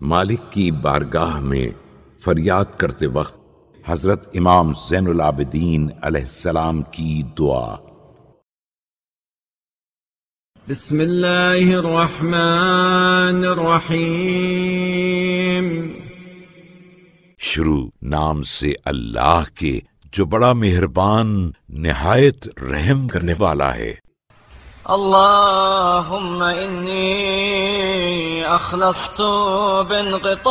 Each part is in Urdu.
مالک کی بارگاہ میں فریاد کرتے وقت حضرت امام زین العابدین علیہ السلام کی دعا۔ بسم اللہ الرحمن الرحیم۔ شروع نام سے اللہ کے جو بڑا مہربان نہایت رحم کرنے والا ہے۔ اللہم انی اخلصت بانقطاعی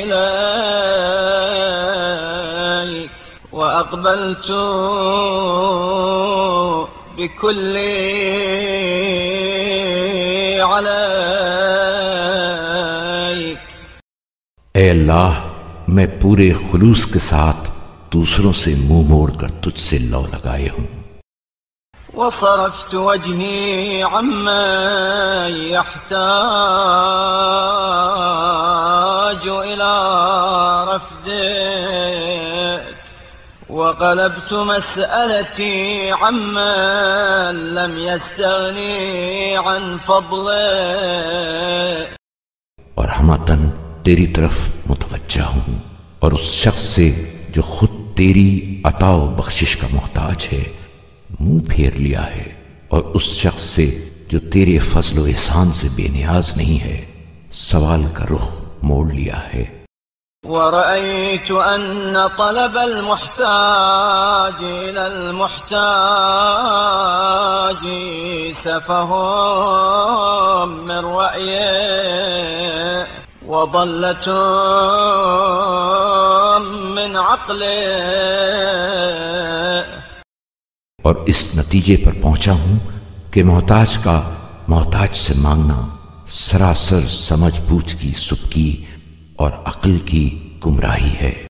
الیک واقبلت بکلی علیک۔ اے اللہ، میں پورے خلوص کے ساتھ دوسروں سے منہ موڑ کر تجھ سے لو لگائے ہوں۔ وصرفت وجهي عمن يحتاج إلى رفدك وقلبت مسألتي عمن لم يستغني عن فضلك۔ اور ہمتاً تیری طرف متوجہ ہوں، اور اس شخص سے جو خود تیری عطا و بخشش کا محتاج ہے منہ پھیر لیا ہے، اور اس شخص سے جو تیرے فضل و احسان سے بے نیاز نہیں ہے سوال کا رخ موڑ لیا ہے۔ ورأيت أن طلب المحتاج إلى المحتاج سفه من رأيه وضلة من عقله۔ اور اس نتیجے پر پہنچا ہوں کہ محتاج کا محتاج سے مانگنا سراسر سمجھ بوجھ کی سبکی اور عقل کی گمراہی ہے۔